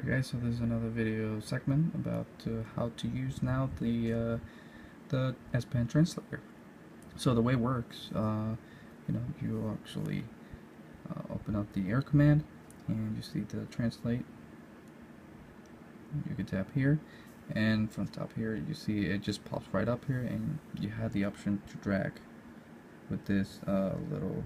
Alright guys, so this is another video segment about how to use now the S Pen translator. So the way it works, you actually open up the air command and you see the translate. You can tap here, and from top here you see it just pops right up here, and you have the option to drag with this little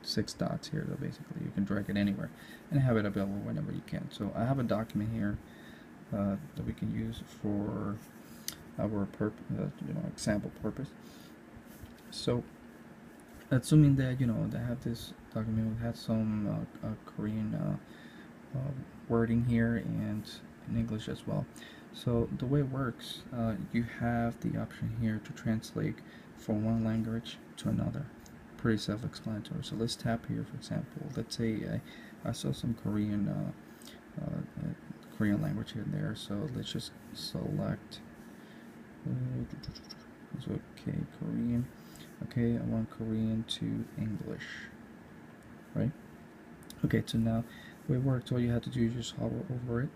6 dots here. That basically you can drag it anywhere and have it available whenever you can. So I have a document here that we can use for our example purpose. So assuming that they have this document, we have some Korean wording here and in English as well. So the way it works, you have the option here to translate from one language to another. Pretty self-explanatory. So let's tap here, for example. Let's say I saw some Korean language here and there. So let's just select. Okay, Korean. Okay, I want Korean to English. Right. Okay, so now the way it works, all you have to do is just hover over it.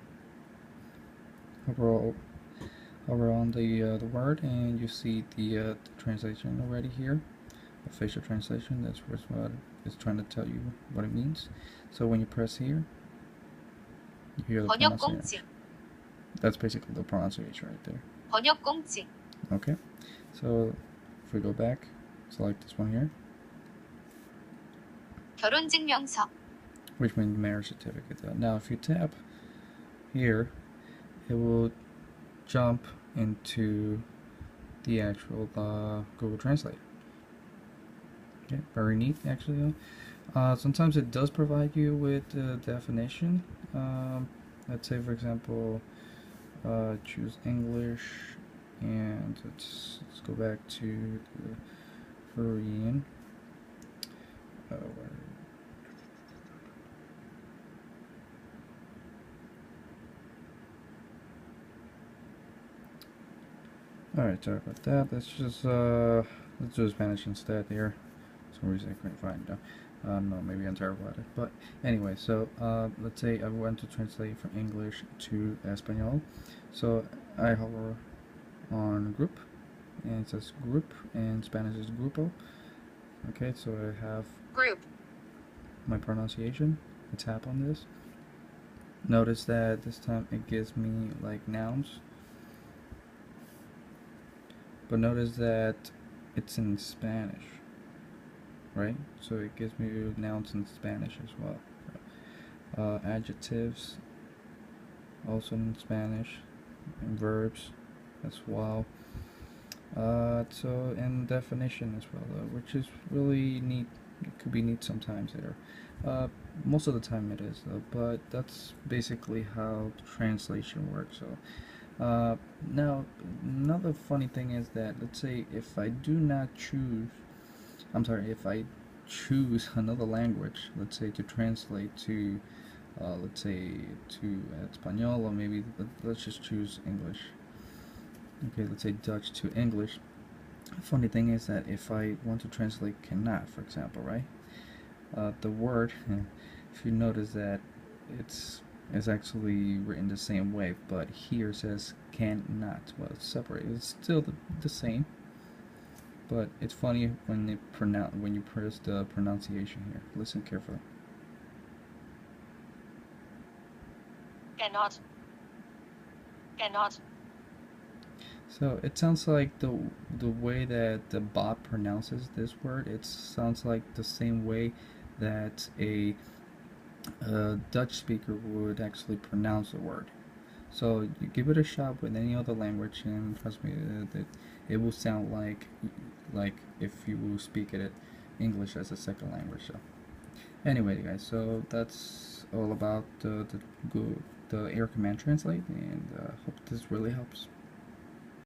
Hover on the word, and you see the translation already here. Official translation. That's what it's trying to tell you what it means. So when you press here, you hear the pronunciation. That's basically the pronunciation right there. 번역공증. Okay. So if we go back, select this one here. 결혼증명서. Which means marriage certificate. Now if you tap here, it will jump into the actual Google Translate. Okay, very neat actually. Sometimes it does provide you with the definition. Let's say for example, choose English, and let's go back to the Korean. Alright, sorry about that. Let's do Spanish instead here. For some reason I couldn't find it. No, maybe I'm terrible at it. But anyway, so let's say I want to translate from English to Espanol. So I hover on group, and it says group, and Spanish is grupo. Okay, so I have group. My pronunciation. I tap on this. Notice that this time it gives me like nouns. But notice that it's in Spanish, right? So it gives me nouns in Spanish as well. Adjectives, also in Spanish, and verbs as well. And definition as well, which is really neat. It could be neat sometimes there. Most of the time it is, though. But that's basically how translation works. So. Now, another funny thing is that, let's say if I do not choose, if I choose another language, let's say to translate to, let's say to Espanol, or maybe let's just choose English. Okay, let's say Dutch to English. The funny thing is that if I want to translate cannot, for example, right? The word, if you notice that it's actually written the same way, but here says cannot. Well, it's separated. It's still the same, but it's funny when you press the pronunciation here. Listen carefully. Cannot. Cannot. So it sounds like the way that the bot pronounces this word. It sounds like the same way that a Dutch speaker would actually pronounce the word. So you give it a shot with any other language, and trust me, it will sound like if you will speak it English as a second language. So anyway, guys, so that's all about the Air Command Translate, and hope this really helps.